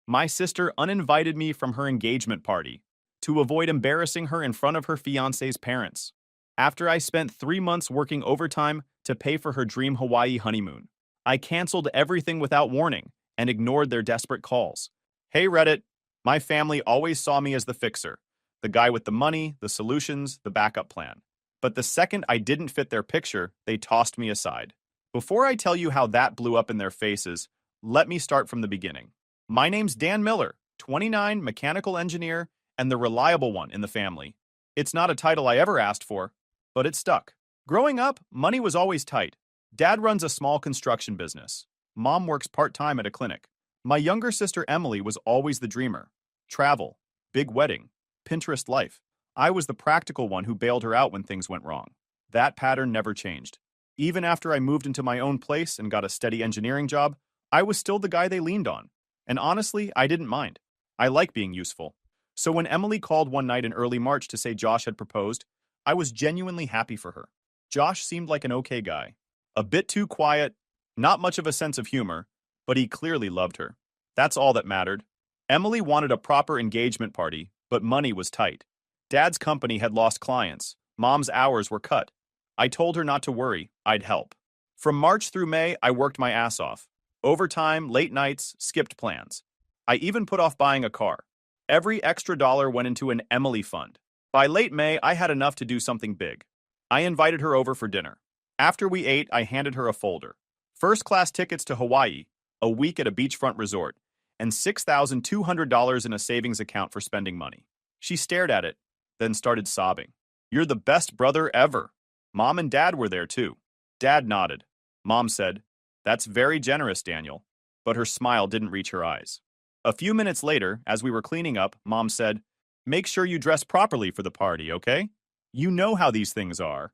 My sister uninvited me from her engagement party to avoid embarrassing her in front of her fiancé's parents. After I spent 3 months working overtime to pay for her dream Hawaii honeymoon, I canceled everything without warning and ignored their desperate calls. Hey Reddit, my family always saw me as the fixer, the guy with the money, the solutions, the backup plan. But the second I didn't fit their picture, they tossed me aside. Before I tell you how that blew up in their faces, let me start from the beginning. My name's Dan Miller, 29, mechanical engineer, and the reliable one in the family. It's not a title I ever asked for, but it stuck. Growing up, money was always tight. Dad runs a small construction business. Mom works part-time at a clinic. My younger sister Emily was always the dreamer. Travel, big wedding, Pinterest life. I was the practical one who bailed her out when things went wrong. That pattern never changed. Even after I moved into my own place and got a steady engineering job, I was still the guy they leaned on. And honestly, I didn't mind. I like being useful. So when Emily called one night in early March to say Josh had proposed, I was genuinely happy for her. Josh seemed like an okay guy. A bit too quiet, not much of a sense of humor, but he clearly loved her. That's all that mattered. Emily wanted a proper engagement party, but money was tight. Dad's company had lost clients. Mom's hours were cut. I told her not to worry, I'd help. From March through May, I worked my ass off. Overtime, late nights, skipped plans. I even put off buying a car. Every extra dollar went into an Emily fund. By late May, I had enough to do something big. I invited her over for dinner. After we ate, I handed her a folder. First-class tickets to Hawaii, a week at a beachfront resort, and $6,200 in a savings account for spending money. She stared at it, then started sobbing. "You're the best brother ever." Mom and Dad were there too. Dad nodded. Mom said, "That's very generous, Daniel." But her smile didn't reach her eyes. A few minutes later, as we were cleaning up, Mom said, "Make sure you dress properly for the party, okay? You know how these things are."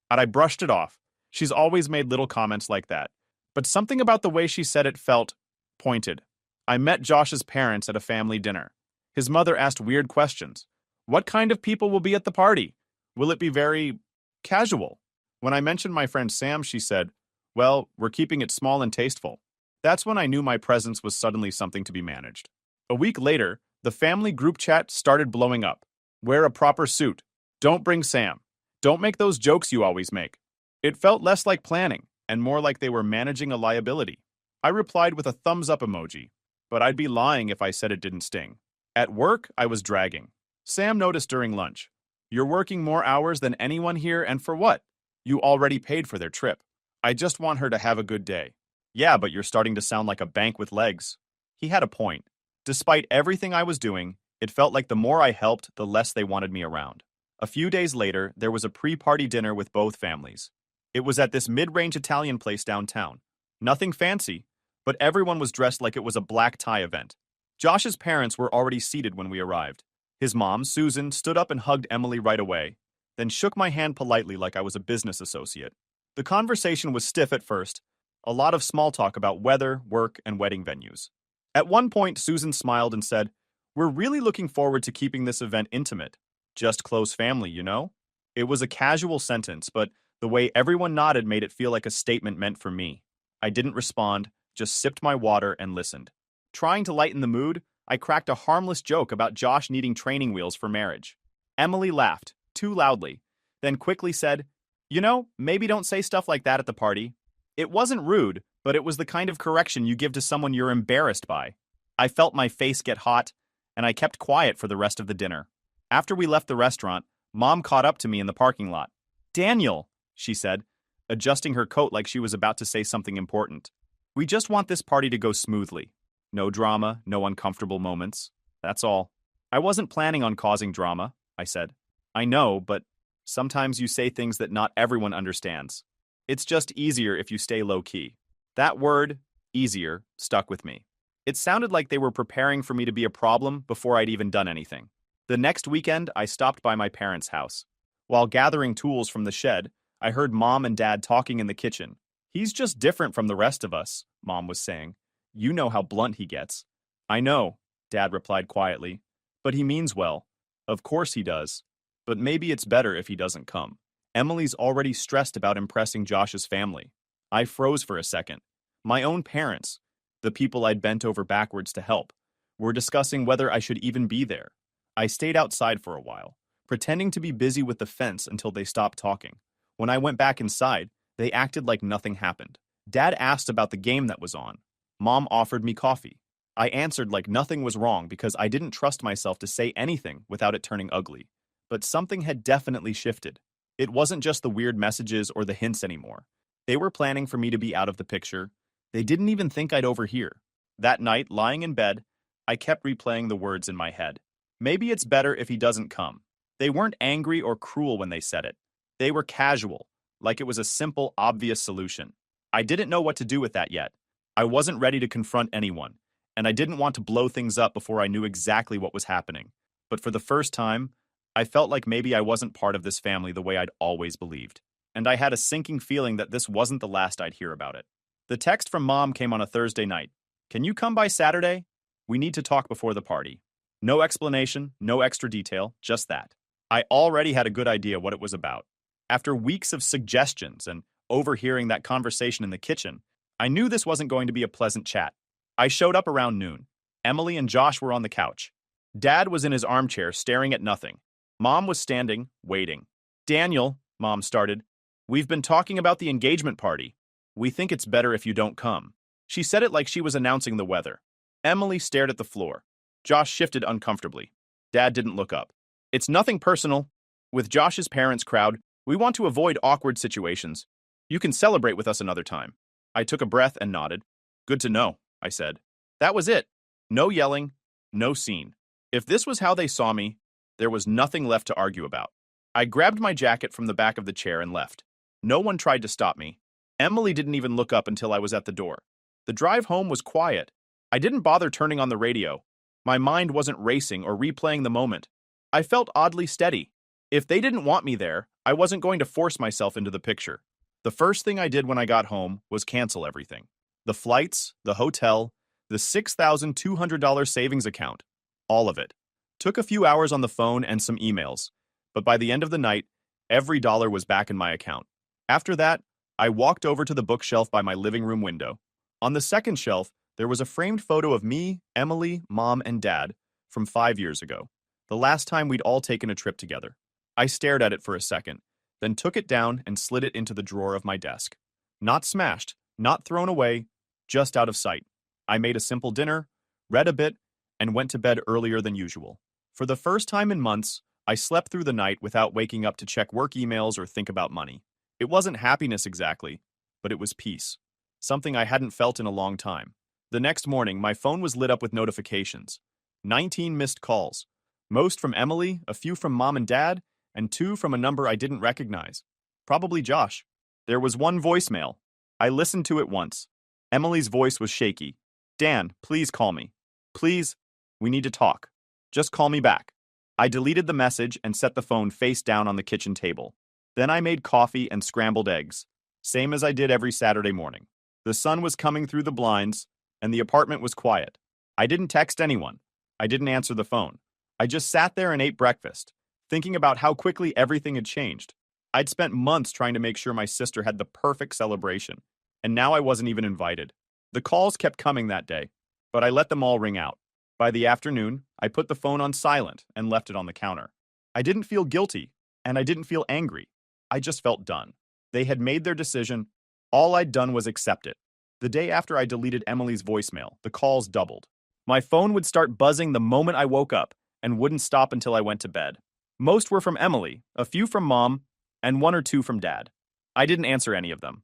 And I brushed it off. She's always made little comments like that. But something about the way she said it felt pointed. I met Josh's parents at a family dinner. His mother asked weird questions. What kind of people will be at the party? Will it be very casual? When I mentioned my friend Sam, she said, "Well, we're keeping it small and tasteful." That's when I knew my presence was suddenly something to be managed. A week later, the family group chat started blowing up. Wear a proper suit. Don't bring Sam. Don't make those jokes you always make. It felt less like planning and more like they were managing a liability. I replied with a thumbs up emoji, but I'd be lying if I said it didn't sting. At work, I was dragging. Sam noticed during lunch. "You're working more hours than anyone here, and for what? You already paid for their trip. I just want her to have a good day." "Yeah, but you're starting to sound like a bank with legs." He had a point. Despite everything I was doing, it felt like the more I helped, the less they wanted me around. A few days later, there was a pre-party dinner with both families. It was at this mid-range Italian place downtown. Nothing fancy, but everyone was dressed like it was a black tie event. Josh's parents were already seated when we arrived. His mom, Susan, stood up and hugged Emily right away, then shook my hand politely like I was a business associate. The conversation was stiff at first, a lot of small talk about weather, work, and wedding venues. At one point, Susan smiled and said, "We're really looking forward to keeping this event intimate. Just close family, you know?" It was a casual sentence, but the way everyone nodded made it feel like a statement meant for me. I didn't respond, just sipped my water and listened. Trying to lighten the mood, I cracked a harmless joke about Josh needing training wheels for marriage. Emily laughed, too loudly, then quickly said, "You know, maybe don't say stuff like that at the party." It wasn't rude, but it was the kind of correction you give to someone you're embarrassed by. I felt my face get hot, and I kept quiet for the rest of the dinner. After we left the restaurant, Mom caught up to me in the parking lot. "Daniel," she said, adjusting her coat like she was about to say something important. "We just want this party to go smoothly. No drama, no uncomfortable moments. That's all." "I wasn't planning on causing drama," I said. "I know, but sometimes you say things that not everyone understands. It's just easier if you stay low-key." That word, easier, stuck with me. It sounded like they were preparing for me to be a problem before I'd even done anything. The next weekend, I stopped by my parents' house. While gathering tools from the shed, I heard Mom and Dad talking in the kitchen. "He's just different from the rest of us," Mom was saying. "You know how blunt he gets." "I know," Dad replied quietly. "But he means well." "Of course he does. But maybe it's better if he doesn't come." Emily's already stressed about impressing Josh's family. I froze for a second. My own parents. the people I'd bent over backwards to help, were discussing whether I should even be there. I stayed outside for a while, pretending to be busy with the fence until they stopped talking. When I went back inside, they acted like nothing happened. Dad asked about the game that was on. Mom offered me coffee. I answered like nothing was wrong because I didn't trust myself to say anything without it turning ugly. But something had definitely shifted. It wasn't just the weird messages or the hints anymore. They were planning for me to be out of the picture. They didn't even think I'd overhear. That night, lying in bed, I kept replaying the words in my head. Maybe it's better if he doesn't come. They weren't angry or cruel when they said it. They were casual, like it was a simple, obvious solution. I didn't know what to do with that yet. I wasn't ready to confront anyone, and I didn't want to blow things up before I knew exactly what was happening. But for the first time, I felt like maybe I wasn't part of this family the way I'd always believed. And I had a sinking feeling that this wasn't the last I'd hear about it. The text from Mom came on a Thursday night. "Can you come by Saturday? We need to talk before the party." No explanation, no extra detail, just that. I already had a good idea what it was about. After weeks of suggestions and overhearing that conversation in the kitchen, I knew this wasn't going to be a pleasant chat. I showed up around noon. Emily and Josh were on the couch. Dad was in his armchair staring at nothing. Mom was standing, waiting. "Daniel," Mom started, "we've been talking about the engagement party. We think it's better if you don't come." She said it like she was announcing the weather. Emily stared at the floor. Josh shifted uncomfortably. Dad didn't look up. "It's nothing personal. With Josh's parents' crowd, we want to avoid awkward situations. You can celebrate with us another time." I took a breath and nodded. "Good to know," I said. That was it. No yelling, no scene. If this was how they saw me, there was nothing left to argue about. I grabbed my jacket from the back of the chair and left. No one tried to stop me. Emily didn't even look up until I was at the door. The drive home was quiet. I didn't bother turning on the radio. My mind wasn't racing or replaying the moment. I felt oddly steady. If they didn't want me there, I wasn't going to force myself into the picture. The first thing I did when I got home was cancel everything. The flights, the hotel, the $6,200 savings account. All of it. Took a few hours on the phone and some emails, but by the end of the night, every dollar was back in my account. After that, I walked over to the bookshelf by my living room window. On the second shelf, there was a framed photo of me, Emily, Mom, and Dad from 5 years ago, the last time we'd all taken a trip together. I stared at it for a second, then took it down and slid it into the drawer of my desk. Not smashed, not thrown away, just out of sight. I made a simple dinner, read a bit, and went to bed earlier than usual. For the first time in months, I slept through the night without waking up to check work emails or think about money. It wasn't happiness exactly, but it was peace. Something I hadn't felt in a long time. The next morning, my phone was lit up with notifications. 19 missed calls. Most from Emily, a few from Mom and Dad, and 2 from a number I didn't recognize. Probably Josh. There was one voicemail. I listened to it once. Emily's voice was shaky. "Dan, please call me. Please, we need to talk. Just call me back." I deleted the message and set the phone face down on the kitchen table. Then I made coffee and scrambled eggs, same as I did every Saturday morning. The sun was coming through the blinds, and the apartment was quiet. I didn't text anyone. I didn't answer the phone. I just sat there and ate breakfast, thinking about how quickly everything had changed. I'd spent months trying to make sure my sister had the perfect celebration, and now I wasn't even invited. The calls kept coming that day, but I let them all ring out. By the afternoon, I put the phone on silent and left it on the counter. I didn't feel guilty, and I didn't feel angry. I just felt done. They had made their decision. All I'd done was accept it. The day after I deleted Emily's voicemail, the calls doubled. My phone would start buzzing the moment I woke up and wouldn't stop until I went to bed. Most were from Emily, a few from Mom, and 1 or 2 from Dad. I didn't answer any of them.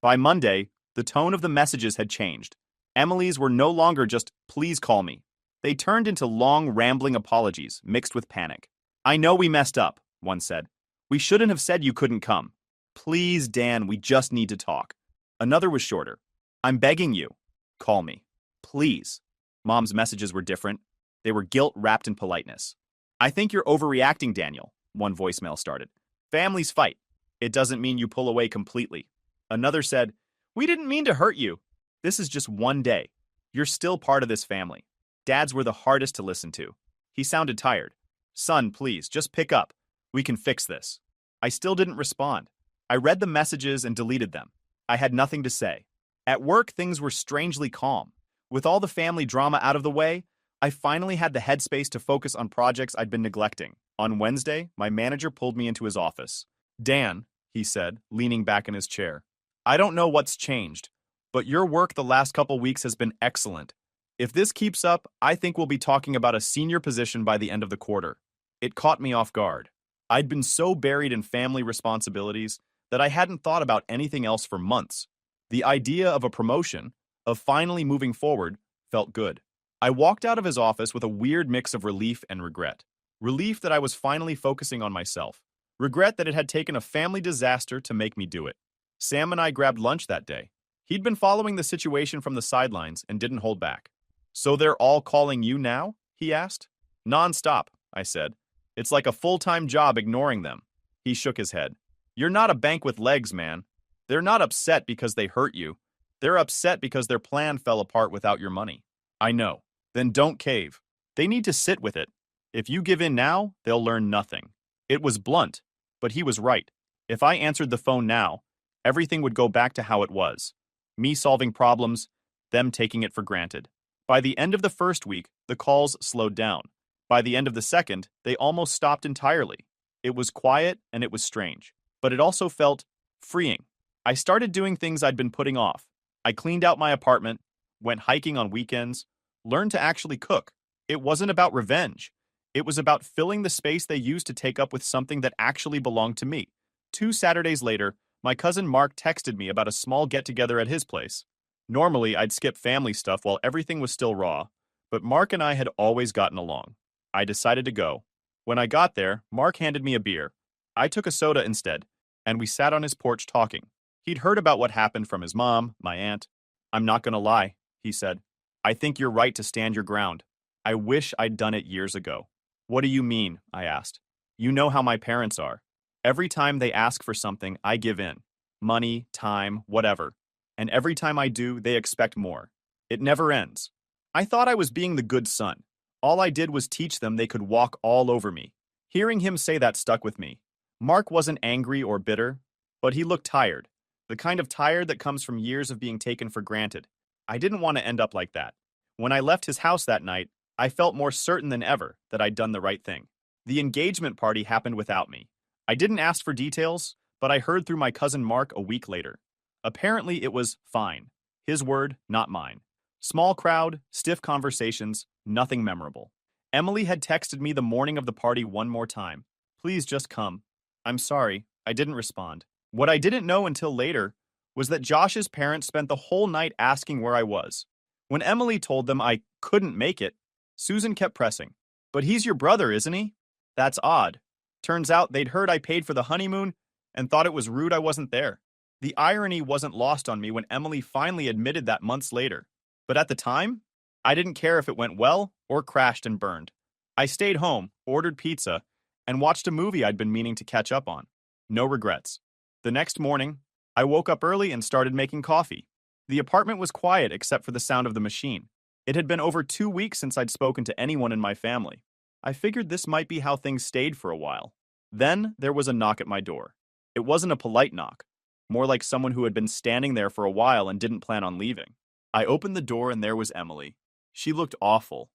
By Monday, the tone of the messages had changed. Emily's were no longer just, "Please call me." They turned into long, rambling apologies mixed with panic. "I know we messed up," one said. "We shouldn't have said you couldn't come. Please, Dan, we just need to talk." Another was shorter. "I'm begging you. Call me. Please." Mom's messages were different. They were guilt wrapped in politeness. "I think you're overreacting, Daniel," one voicemail started. "Families fight. It doesn't mean you pull away completely." Another said, "We didn't mean to hurt you. This is just one day. You're still part of this family." Dad's were the hardest to listen to. He sounded tired. "Son, please, just pick up. We can fix this." I still didn't respond. I read the messages and deleted them. I had nothing to say. At work, things were strangely calm. With all the family drama out of the way, I finally had the headspace to focus on projects I'd been neglecting. On Wednesday, my manager pulled me into his office. Dan, he said, leaning back in his chair, I don't know what's changed, but your work the last couple weeks has been excellent. If this keeps up, I think we'll be talking about a senior position by the end of the quarter. It caught me off guard. I'd been so buried in family responsibilities that I hadn't thought about anything else for months. The idea of a promotion, of finally moving forward, felt good. I walked out of his office with a weird mix of relief and regret. Relief that I was finally focusing on myself. Regret that it had taken a family disaster to make me do it. Sam and I grabbed lunch that day. He'd been following the situation from the sidelines and didn't hold back. So they're all calling you now? He asked. Non-stop, I said. It's like a full-time job ignoring them. He shook his head. You're not a bank with legs, man. They're not upset because they hurt you. They're upset because their plan fell apart without your money. I know. Then don't cave. They need to sit with it. If you give in now, they'll learn nothing. It was blunt, but he was right. If I answered the phone now, everything would go back to how it was. Me solving problems, them taking it for granted. By the end of the first week, the calls slowed down. By the end of the second, they almost stopped entirely. It was quiet and it was strange, but it also felt freeing. I started doing things I'd been putting off. I cleaned out my apartment, went hiking on weekends, learned to actually cook. It wasn't about revenge. It was about filling the space they used to take up with something that actually belonged to me. 2 Saturdays later, my cousin Mark texted me about a small get-together at his place. Normally, I'd skip family stuff while everything was still raw, but Mark and I had always gotten along. I decided to go. When I got there, Mark handed me a beer. I took a soda instead, and we sat on his porch talking. He'd heard about what happened from his mom, my aunt. I'm not gonna lie, he said. I think you're right to stand your ground. I wish I'd done it years ago. What do you mean? I asked. You know how my parents are. Every time they ask for something, I give in. Money, time, whatever. And every time I do, they expect more. It never ends. I thought I was being the good son. All I did was teach them they could walk all over me. Hearing him say that stuck with me. Mark wasn't angry or bitter, but he looked tired. The kind of tired that comes from years of being taken for granted. I didn't want to end up like that. When I left his house that night, I felt more certain than ever that I'd done the right thing. The engagement party happened without me. I didn't ask for details, but I heard through my cousin Mark a week later. Apparently it was fine. His word, not mine. Small crowd, stiff conversations, nothing memorable. Emily had texted me the morning of the party one more time. Please just come. I'm sorry, I didn't respond. What I didn't know until later was that Josh's parents spent the whole night asking where I was. When Emily told them I couldn't make it, Susan kept pressing. But he's your brother, isn't he? That's odd. Turns out they'd heard I paid for the honeymoon and thought it was rude I wasn't there. The irony wasn't lost on me when Emily finally admitted that months later. But at the time, I didn't care if it went well or crashed and burned. I stayed home, ordered pizza, and watched a movie I'd been meaning to catch up on. No regrets. The next morning, I woke up early and started making coffee. The apartment was quiet except for the sound of the machine. It had been over 2 weeks since I'd spoken to anyone in my family. I figured this might be how things stayed for a while. Then there was a knock at my door. It wasn't a polite knock, more like someone who had been standing there for a while and didn't plan on leaving. I opened the door and there was Emily. She looked awful.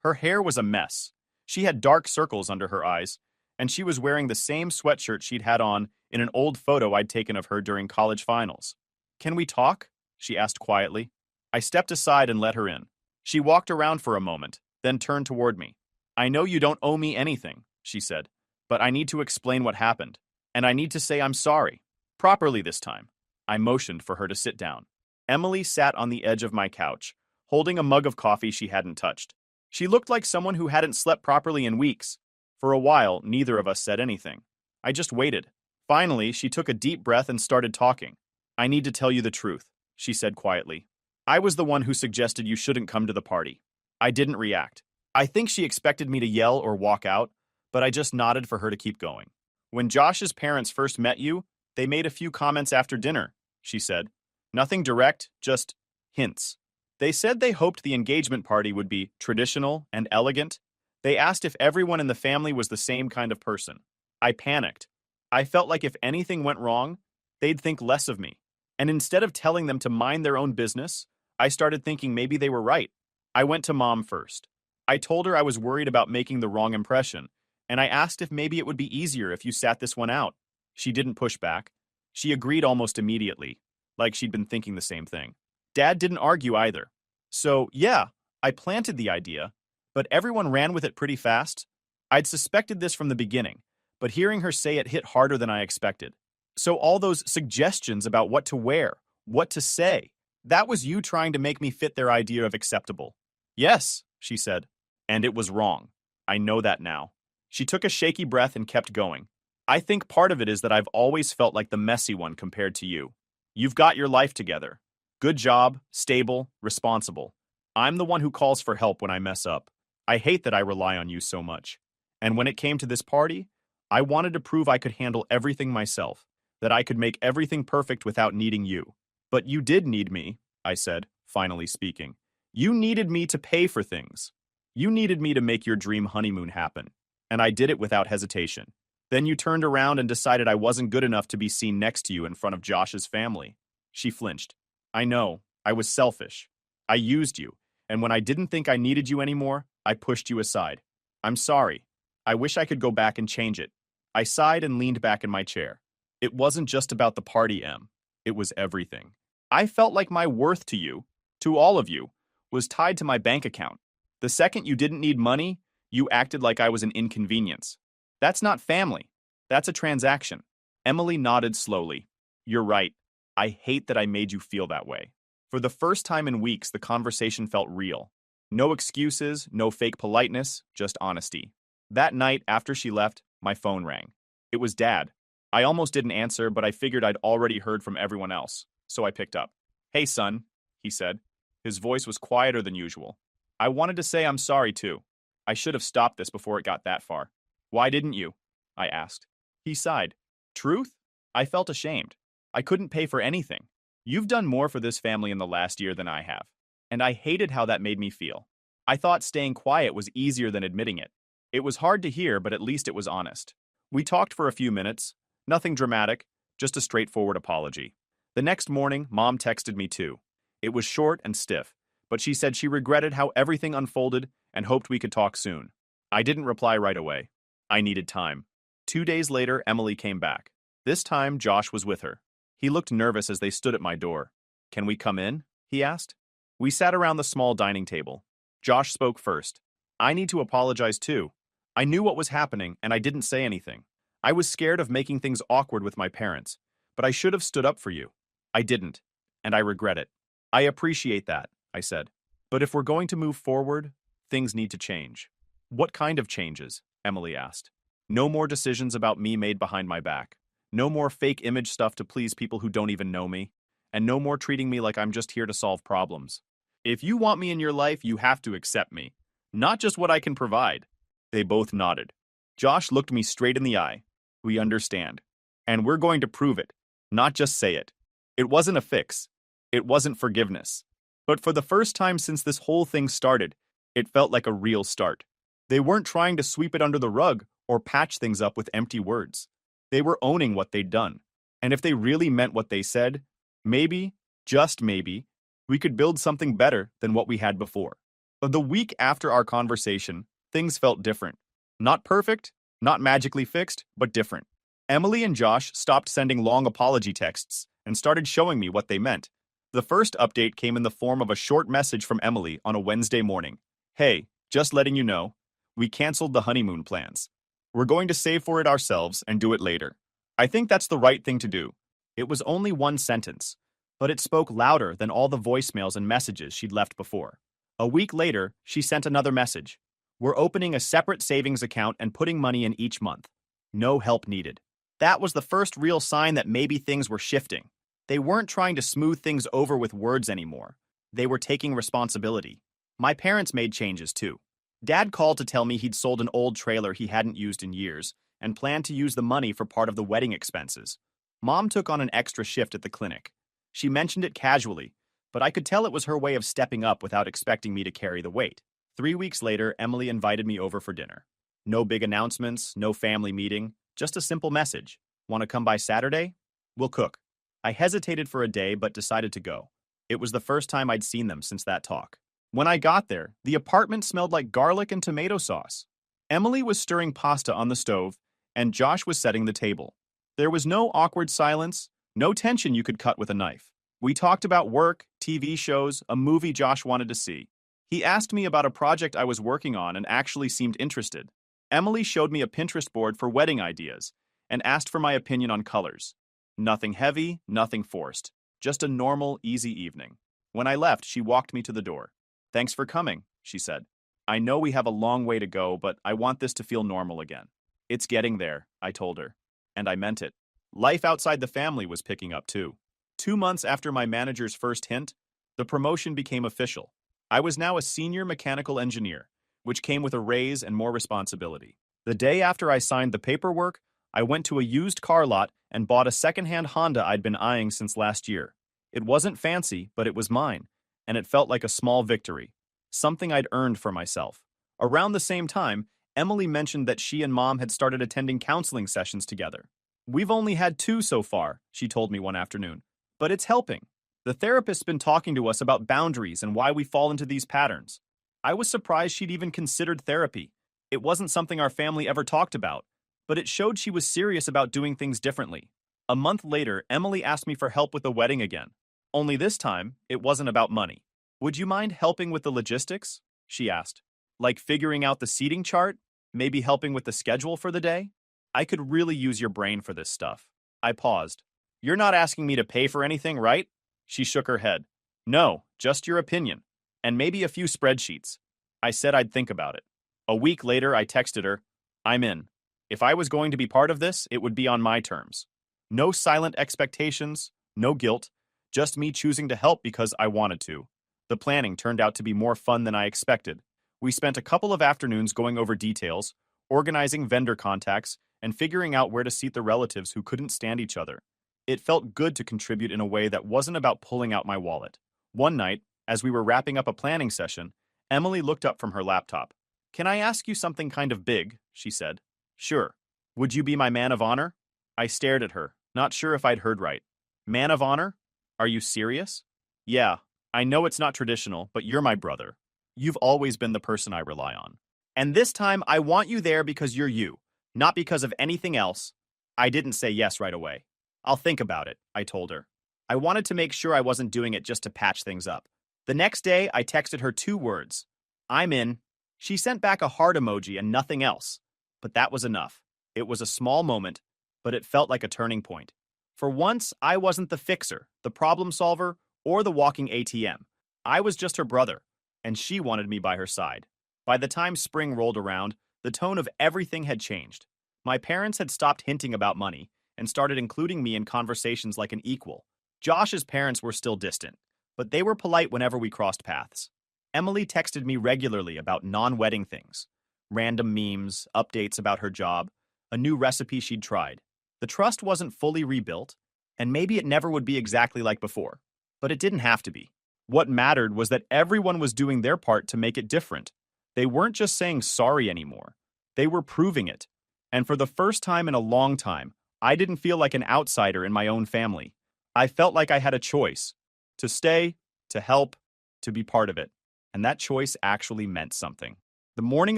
Her hair was a mess. She had dark circles under her eyes, and she was wearing the same sweatshirt she'd had on in an old photo I'd taken of her during college finals. Can we talk? She asked quietly. I stepped aside and let her in. She walked around for a moment, then turned toward me. I know you don't owe me anything, she said, but I need to explain what happened, and I need to say I'm sorry. Properly this time. I motioned for her to sit down. Emily sat on the edge of my couch, holding a mug of coffee she hadn't touched. She looked like someone who hadn't slept properly in weeks. For a while, neither of us said anything. I just waited. Finally, she took a deep breath and started talking. I need to tell you the truth, she said quietly. I was the one who suggested you shouldn't come to the party. I didn't react. I think she expected me to yell or walk out, but I just nodded for her to keep going. When Josh's parents first met you, they made a few comments after dinner, she said. Nothing direct, just hints. They said they hoped the engagement party would be traditional and elegant. They asked if everyone in the family was the same kind of person. I panicked. I felt like if anything went wrong, they'd think less of me. And instead of telling them to mind their own business, I started thinking maybe they were right. I went to Mom first. I told her I was worried about making the wrong impression, and I asked if maybe it would be easier if you sat this one out. She didn't push back. She agreed almost immediately, like she'd been thinking the same thing. Dad didn't argue either. So, yeah, I planted the idea, but everyone ran with it pretty fast. I'd suspected this from the beginning, but hearing her say it hit harder than I expected. So all those suggestions about what to wear, what to say, that was you trying to make me fit their idea of acceptable. Yes, she said. And it was wrong. I know that now. She took a shaky breath and kept going. I think part of it is that I've always felt like the messy one compared to you. You've got your life together. Good job, stable, responsible. I'm the one who calls for help when I mess up. I hate that I rely on you so much. And when it came to this party, I wanted to prove I could handle everything myself, that I could make everything perfect without needing you. But you did need me, I said, finally speaking. You needed me to pay for things. You needed me to make your dream honeymoon happen. And I did it without hesitation. Then you turned around and decided I wasn't good enough to be seen next to you in front of Josh's family. She flinched. I know, I was selfish. I used you, and when I didn't think I needed you anymore, I pushed you aside. I'm sorry. I wish I could go back and change it. I sighed and leaned back in my chair. It wasn't just about the party, Em. It was everything. I felt like my worth to you, to all of you, was tied to my bank account. The second you didn't need money, you acted like I was an inconvenience. That's not family. That's a transaction. Emily nodded slowly. You're right. I hate that I made you feel that way. For the first time in weeks, the conversation felt real. No excuses, no fake politeness, just honesty. That night, after she left, my phone rang. It was Dad. I almost didn't answer, but I figured I'd already heard from everyone else, so I picked up. Hey, son, he said. His voice was quieter than usual. I wanted to say I'm sorry, too. I should have stopped this before it got that far. Why didn't you? I asked. He sighed. Truth? I felt ashamed. I couldn't pay for anything. You've done more for this family in the last year than I have, and I hated how that made me feel. I thought staying quiet was easier than admitting it. It was hard to hear, but at least it was honest. We talked for a few minutes. Nothing dramatic, just a straightforward apology. The next morning, Mom texted me too. It was short and stiff, but she said she regretted how everything unfolded and hoped we could talk soon. I didn't reply right away. I needed time. 2 days later, Emily came back. This time, Josh was with her. He looked nervous as they stood at my door. Can we come in? He asked. We sat around the small dining table. Josh spoke first. I need to apologize too. I knew what was happening, and I didn't say anything. I was scared of making things awkward with my parents, but I should have stood up for you. I didn't, and I regret it. I appreciate that, I said. But if we're going to move forward, things need to change. What kind of changes? Emily asked. No more decisions about me made behind my back. No more fake image stuff to please people who don't even know me. And no more treating me like I'm just here to solve problems. If you want me in your life, you have to accept me. Not just what I can provide. They both nodded. Josh looked me straight in the eye. We understand. And we're going to prove it, not just say it. It wasn't a fix. It wasn't forgiveness. But for the first time since this whole thing started, it felt like a real start. They weren't trying to sweep it under the rug or patch things up with empty words. They were owning what they'd done. And if they really meant what they said, maybe, just maybe, we could build something better than what we had before. But the week after our conversation, things felt different. Not perfect, not magically fixed, but different. Emily and Josh stopped sending long apology texts and started showing me what they meant. The first update came in the form of a short message from Emily on a Wednesday morning. Hey, just letting you know, we canceled the honeymoon plans. We're going to save for it ourselves and do it later. I think that's the right thing to do. It was only one sentence, but it spoke louder than all the voicemails and messages she'd left before. A week later, she sent another message. We're opening a separate savings account and putting money in each month. No help needed. That was the first real sign that maybe things were shifting. They weren't trying to smooth things over with words anymore. They were taking responsibility. My parents made changes too. Dad called to tell me he'd sold an old trailer he hadn't used in years and planned to use the money for part of the wedding expenses. Mom took on an extra shift at the clinic. She mentioned it casually, but I could tell it was her way of stepping up without expecting me to carry the weight. 3 weeks later, Emily invited me over for dinner. No big announcements, no family meeting, just a simple message. Want to come by Saturday? We'll cook. I hesitated for a day but decided to go. It was the first time I'd seen them since that talk. When I got there, the apartment smelled like garlic and tomato sauce. Emily was stirring pasta on the stove, and Josh was setting the table. There was no awkward silence, no tension you could cut with a knife. We talked about work, TV shows, a movie Josh wanted to see. He asked me about a project I was working on and actually seemed interested. Emily showed me a Pinterest board for wedding ideas and asked for my opinion on colors. Nothing heavy, nothing forced. Just a normal, easy evening. When I left, she walked me to the door. "Thanks for coming," she said. "I know we have a long way to go, but I want this to feel normal again." "It's getting there," I told her. And I meant it. Life outside the family was picking up too. 2 months after my manager's first hint, the promotion became official. I was now a senior mechanical engineer, which came with a raise and more responsibility. The day after I signed the paperwork, I went to a used car lot and bought a secondhand Honda I'd been eyeing since last year. It wasn't fancy, but it was mine, and it felt like a small victory, something I'd earned for myself. Around the same time, Emily mentioned that she and Mom had started attending counseling sessions together. "We've only had 2 so far," she told me one afternoon, "but it's helping. The therapist's been talking to us about boundaries and why we fall into these patterns." I was surprised she'd even considered therapy. It wasn't something our family ever talked about, but it showed she was serious about doing things differently. A month later, Emily asked me for help with the wedding again. Only this time, it wasn't about money. "Would you mind helping with the logistics?" she asked. "Like figuring out the seating chart? Maybe helping with the schedule for the day?" "I could really use your brain for this stuff." I paused. "You're not asking me to pay for anything, right?" She shook her head. "No, just your opinion. And maybe a few spreadsheets." I said I'd think about it. A week later, I texted her, "I'm in. If I was going to be part of this, it would be on my terms. No silent expectations, no guilt, just me choosing to help because I wanted to." The planning turned out to be more fun than I expected. We spent a couple of afternoons going over details, organizing vendor contacts, and figuring out where to seat the relatives who couldn't stand each other. It felt good to contribute in a way that wasn't about pulling out my wallet. One night, as we were wrapping up a planning session, Emily looked up from her laptop. "Can I ask you something kind of big?" she said. "Sure. Would you be my man of honor?" I stared at her, not sure if I'd heard right. "Man of honor? Are you serious?" "Yeah, I know it's not traditional, but you're my brother. You've always been the person I rely on. And this time, I want you there because you're you, not because of anything else." I didn't say yes right away. "I'll think about it," I told her. I wanted to make sure I wasn't doing it just to patch things up. The next day, I texted her 2 words. "I'm in." She sent back a heart emoji and nothing else. But that was enough. It was a small moment, but it felt like a turning point. For once, I wasn't the fixer, the problem solver, or the walking ATM. I was just her brother, and she wanted me by her side. By the time spring rolled around, the tone of everything had changed. My parents had stopped hinting about money and started including me in conversations like an equal. Josh's parents were still distant, but they were polite whenever we crossed paths. Emily texted me regularly about non-wedding things, random memes, updates about her job, a new recipe she'd tried. The trust wasn't fully rebuilt, and maybe it never would be exactly like before, but it didn't have to be. What mattered was that everyone was doing their part to make it different. They weren't just saying sorry anymore. They were proving it. And for the first time in a long time, I didn't feel like an outsider in my own family. I felt like I had a choice. To stay, to help, to be part of it. And that choice actually meant something. The morning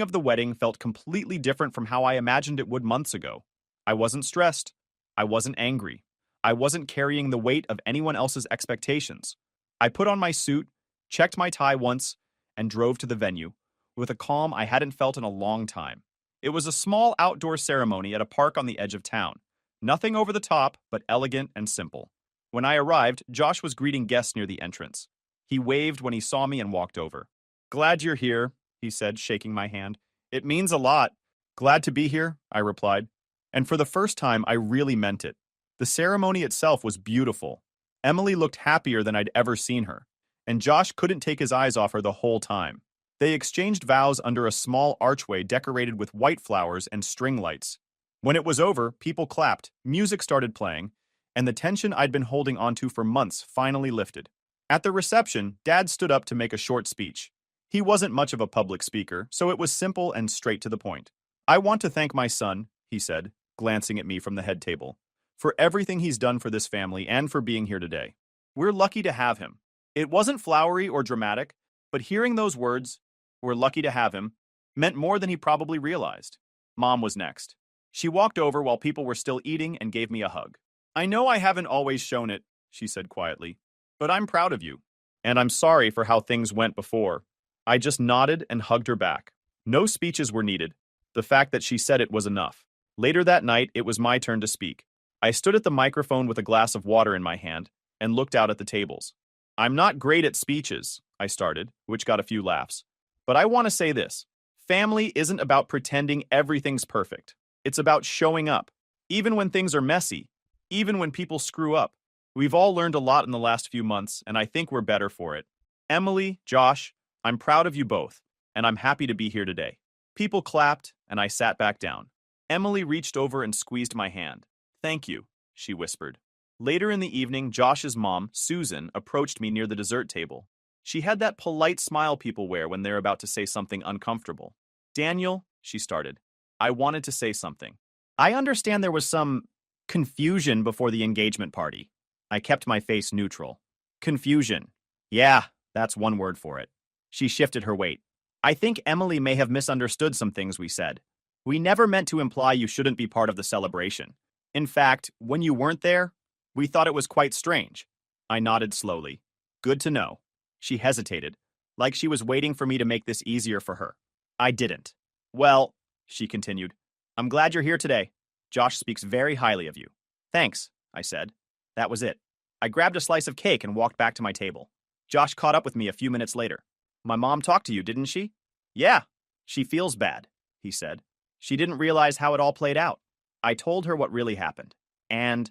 of the wedding felt completely different from how I imagined it would months ago. I wasn't stressed. I wasn't angry. I wasn't carrying the weight of anyone else's expectations. I put on my suit, checked my tie once, and drove to the venue, with a calm I hadn't felt in a long time. It was a small outdoor ceremony at a park on the edge of town. Nothing over the top, but elegant and simple. When I arrived, Josh was greeting guests near the entrance. He waved when he saw me and walked over. "Glad you're here," he said, shaking my hand. "It means a lot." "Glad to be here," I replied. And for the first time, I really meant it. The ceremony itself was beautiful. Emily looked happier than I'd ever seen her, and Josh couldn't take his eyes off her the whole time. They exchanged vows under a small archway decorated with white flowers and string lights. When it was over, people clapped, music started playing, and the tension I'd been holding onto for months finally lifted. At the reception, Dad stood up to make a short speech. He wasn't much of a public speaker, so it was simple and straight to the point. "I want to thank my son," he said, glancing at me from the head table, "for everything he's done for this family and for being here today. We're lucky to have him. It wasn't flowery or dramatic, but hearing those words, "we're lucky to have him," meant more than he probably realized. Mom was next. She walked over while people were still eating and gave me a hug. "I know I haven't always shown it," she said quietly, "but I'm proud of you. And I'm sorry for how things went before." I just nodded and hugged her back. No speeches were needed. The fact that she said it was enough. Later that night, it was my turn to speak. I stood at the microphone with a glass of water in my hand and looked out at the tables. "I'm not great at speeches," I started, which got a few laughs. "But I want to say this. Family isn't about pretending everything's perfect. It's about showing up. Even when things are messy, even when people screw up. We've all learned a lot in the last few months, and I think we're better for it. Emily, Josh, I'm proud of you both, and I'm happy to be here today." People clapped, and I sat back down. Emily reached over and squeezed my hand. "Thank you," she whispered. Later in the evening, Josh's mom, Susan, approached me near the dessert table. She had that polite smile people wear when they're about to say something uncomfortable. "Daniel," she started, "I wanted to say something. I understand there was some confusion before the engagement party." I kept my face neutral. "Confusion. Yeah, that's one word for it." She shifted her weight. "I think Emily may have misunderstood some things we said. We never meant to imply you shouldn't be part of the celebration. In fact, when you weren't there, we thought it was quite strange." I nodded slowly. "Good to know." She hesitated, like she was waiting for me to make this easier for her. I didn't. "Well," she continued, "I'm glad you're here today. Josh speaks very highly of you." "Thanks," I said. That was it. I grabbed a slice of cake and walked back to my table. Josh caught up with me a few minutes later. "My mom talked to you, didn't she?" "Yeah. She feels bad," he said. "She didn't realize how it all played out." I told her what really happened. And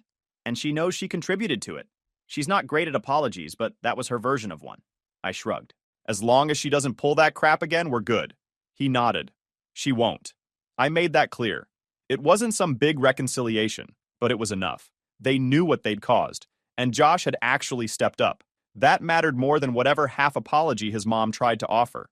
she knows she contributed to it. She's not great at apologies, but that was her version of one. I shrugged. "As long as she doesn't pull that crap again, we're good." He nodded. "She won't." I made that clear. It wasn't some big reconciliation, but it was enough. They knew what they'd caused, and Josh had actually stepped up. That mattered more than whatever half apology his mom tried to offer.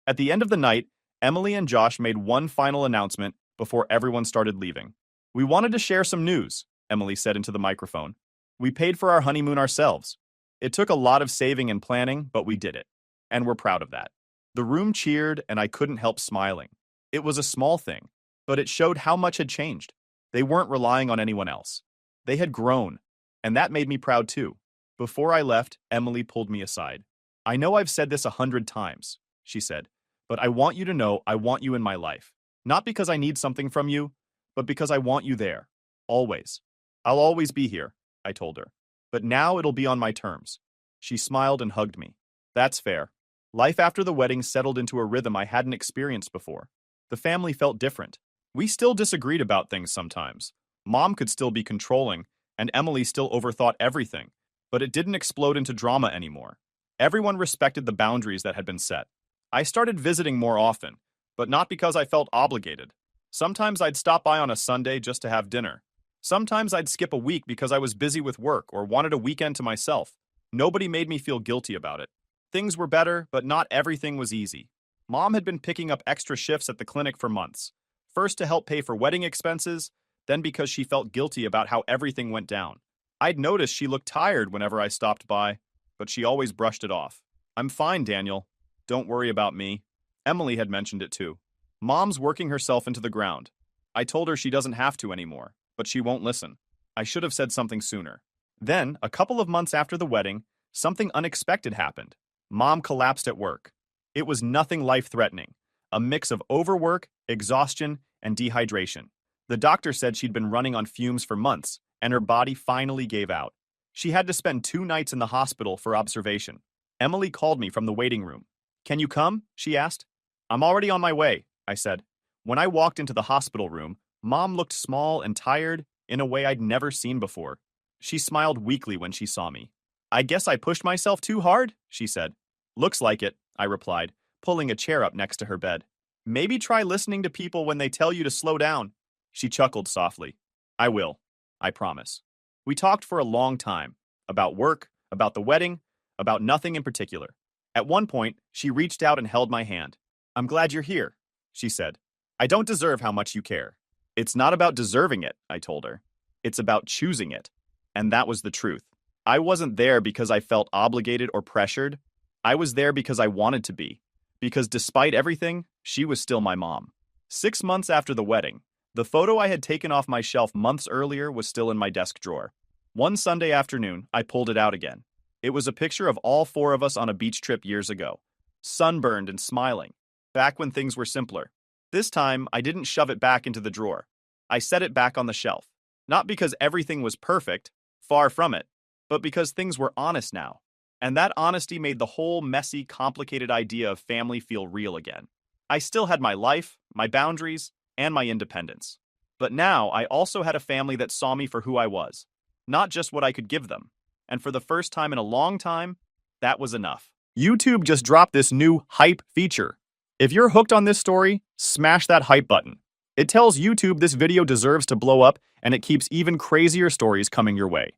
At the end of the night, Emily and Josh made one final announcement before everyone started leaving. "We wanted to share some news," Emily said into the microphone. "We paid for our honeymoon ourselves. It took a lot of saving and planning, but we did it. And we're proud of that." The room cheered, and I couldn't help smiling. It was a small thing, but it showed how much had changed. They weren't relying on anyone else. They had grown, and that made me proud too. Before I left, Emily pulled me aside. "I know I've said this 100 times," she said, "but I want you to know I want you in my life. Not because I need something from you, but because I want you there. Always. I'll always be here," I told her. "But now it'll be on my terms." She smiled and hugged me. That's fair. Life after the wedding settled into a rhythm I hadn't experienced before. The family felt different. We still disagreed about things sometimes. Mom could still be controlling, and Emily still overthought everything, but it didn't explode into drama anymore. Everyone respected the boundaries that had been set. I started visiting more often, but not because I felt obligated. Sometimes I'd stop by on a Sunday just to have dinner. Sometimes I'd skip a week because I was busy with work or wanted a weekend to myself. Nobody made me feel guilty about it. Things were better, but not everything was easy. Mom had been picking up extra shifts at the clinic for months. First to help pay for wedding expenses, then because she felt guilty about how everything went down. I'd noticed she looked tired whenever I stopped by, but she always brushed it off. "I'm fine, Daniel. Don't worry about me." Emily had mentioned it too. Mom's working herself into the ground. I told her she doesn't have to anymore, but she won't listen. I should have said something sooner. Then, a couple of months after the wedding, something unexpected happened. Mom collapsed at work. It was nothing life-threatening. A mix of overwork, exhaustion, and dehydration. The doctor said she'd been running on fumes for months, and her body finally gave out. She had to spend 2 nights in the hospital for observation. Emily called me from the waiting room. "Can you come?" she asked. "I'm already on my way," I said. When I walked into the hospital room, Mom looked small and tired in a way I'd never seen before. She smiled weakly when she saw me. "I guess I pushed myself too hard," she said. "Looks like it," I replied, pulling a chair up next to her bed. "Maybe try listening to people when they tell you to slow down." She chuckled softly. "I will. I promise." We talked for a long time. About work, about the wedding, about nothing in particular. At one point, she reached out and held my hand. "I'm glad you're here," she said. "I don't deserve how much you care." "It's not about deserving it," I told her. "It's about choosing it." And that was the truth. I wasn't there because I felt obligated or pressured. I was there because I wanted to be. Because despite everything, she was still my mom. 6 months after the wedding, the photo I had taken off my shelf months earlier was still in my desk drawer. One Sunday afternoon, I pulled it out again. It was a picture of all four of us on a beach trip years ago, sunburned and smiling, back when things were simpler. This time, I didn't shove it back into the drawer. I set it back on the shelf. Not because everything was perfect, far from it, but because things were honest now. And that honesty made the whole messy, complicated idea of family feel real again. I still had my life, my boundaries, and my independence. But now I also had a family that saw me for who I was, not just what I could give them. And for the first time in a long time, that was enough. YouTube just dropped this new hype feature. If you're hooked on this story, smash that hype button. It tells YouTube this video deserves to blow up, and it keeps even crazier stories coming your way.